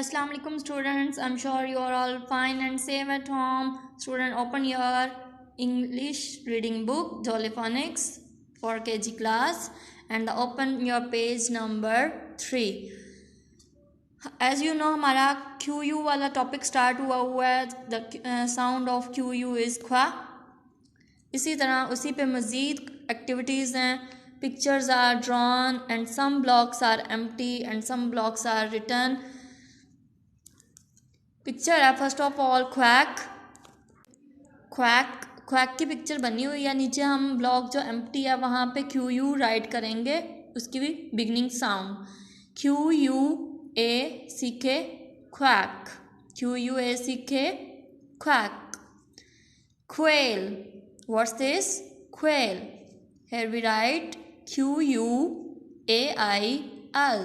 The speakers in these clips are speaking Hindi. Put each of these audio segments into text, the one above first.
Assalamu alaikum students. I'm sure you are all fine and safe at home. Student, open your English reading book Jolly Phonics for KG class and open your page number 3. As you know, हमारा QU वाला टॉपिक स्टार्ट हुआ है. The sound of QU is ख्वा. इसी तरह उसी पे मज़ीद एक्टिविटीज़ हैं. Pictures are drawn and some blocks are empty and some blocks are written. Picture है first of all quack. Quack की पिक्चर बनी हुई है. नीचे हम ब्लॉक जो एम्प्टी है वहाँ पे QU राइट करेंगे. उसकी भी beginning sound QUACK quack. QUACK quack. Quail. What's this? Quail. Here we write QUAIL.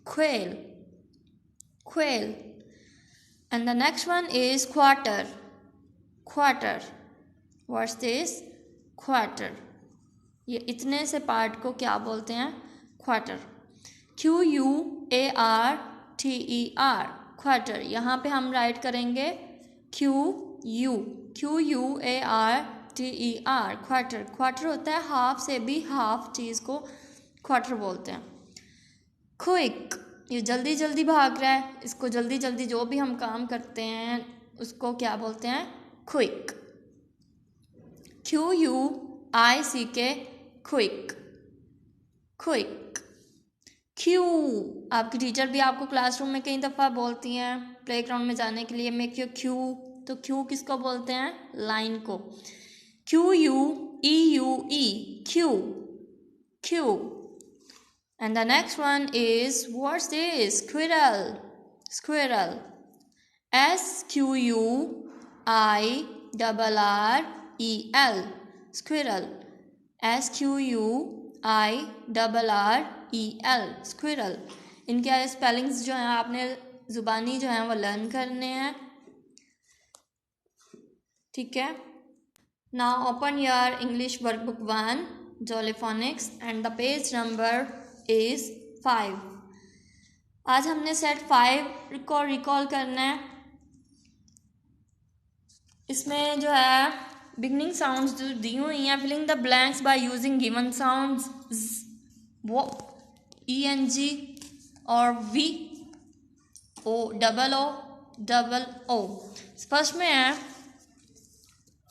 Quail. Quail. And the next one is quarter. Quarter. What's this? Quarter. ये इतने से पार्ट को क्या बोलते हैं? Quarter. QUARTER. Quarter. यहाँ पे हम राइट करेंगे QUARTER. क्वार्टर. क्वार्टर होता है हाफ से भी हाफ चीज़ को क्वार्टर बोलते हैं. क्विक. ये जल्दी जल्दी भाग रहा है. इसको जल्दी जल्दी जो भी हम काम करते हैं उसको क्या बोलते हैं? Quick. QUICK quick. Quick. Q. आपकी टीचर भी आपको क्लासरूम में कई दफ़ा बोलती हैं प्लेग्राउंड में जाने के लिए मेक योर क्यू. तो क्यू किसको बोलते हैं? लाइन को. QUEUE Q. Q. And the next one is, what's this? Squirrel. Squirrel. SQUIRREL. Squirrel. SQUIRREL. Squirrel. इनके स्पेलिंग्स जो हैं आपने ज़ुबानी जो हैं वो लर्न करने हैं. ठीक है. Now open your English workbook 1 Jolly Phonics and the page number is 5. आज हमने सेट 5 को रिकॉल करना है. इसमें जो है बिगनिंग साउंड्स जो दी हुई हैं. Filling the blanks by using given sounds वो ENG और VOOO.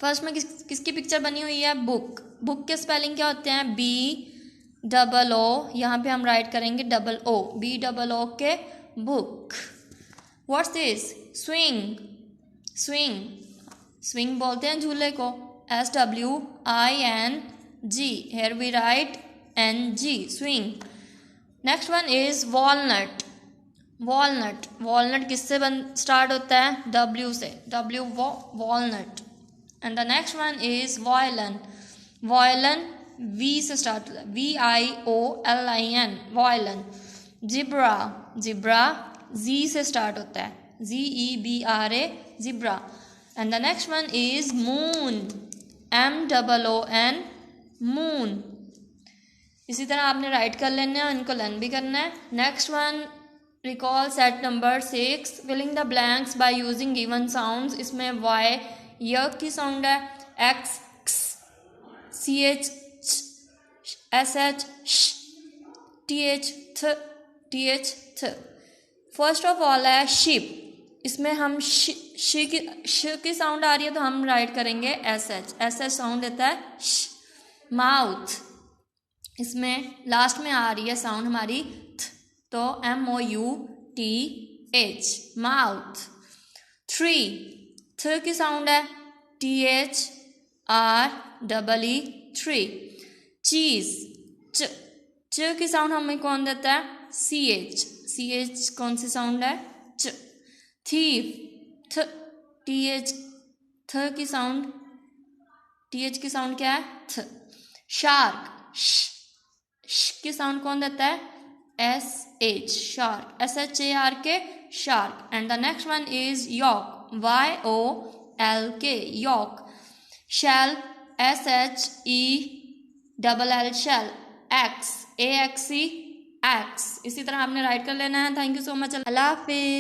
फर्स्ट में किसकी पिक्चर बनी हुई है? बुक. बुक के स्पेलिंग क्या होते हैं? BOO. यहाँ पे हम राइट करेंगे OO. BOO के book. What's this? Swing. Swing. Swing बोलते हैं झूले को. SWING. Here we write NG. Swing. Next one is walnut. Walnut. Walnut किससे स्टार्ट होता है? W से. Walnut. And the next one is violin. Violin V से स्टार्ट होता है. VIOLIN. Violin. Zebra. Zebra Z से स्टार्ट होता है. ZEBRA. Zebra. And the next one is moon. MOON. Moon. इसी तरह आपने राइट कर लेना है. इनको लर्न भी करना है. Next one recall set number 6. Filling the blanks by using given sounds. इसमें Y य की साउंड है. X CH SH TH थ. फर्स्ट ऑफ ऑल है शिप. इसमें हम श की साउंड आ रही है तो हम राइट करेंगे SH साउंड देता है श. माउथ. इसमें लास्ट में आ रही है साउंड हमारी थ तो MOUTH. माउथ. ट्री. थ की साउंड है THREE. ट्री. चीज. च की साउंड हमें कौन देता है? CH कौन सी साउंड है? च. थीफ. थ की साउंड TH की साउंड क्या है? थ. शार्क. श की साउंड कौन देता है? SH. Shark. SHARK shark. And the next one is yolk. YOLK yolk. Shell. SHELL shell. AXE AXE. इसी तरह आपने राइट कर लेना है. Thank you so much. अल्लाह हाफिज़.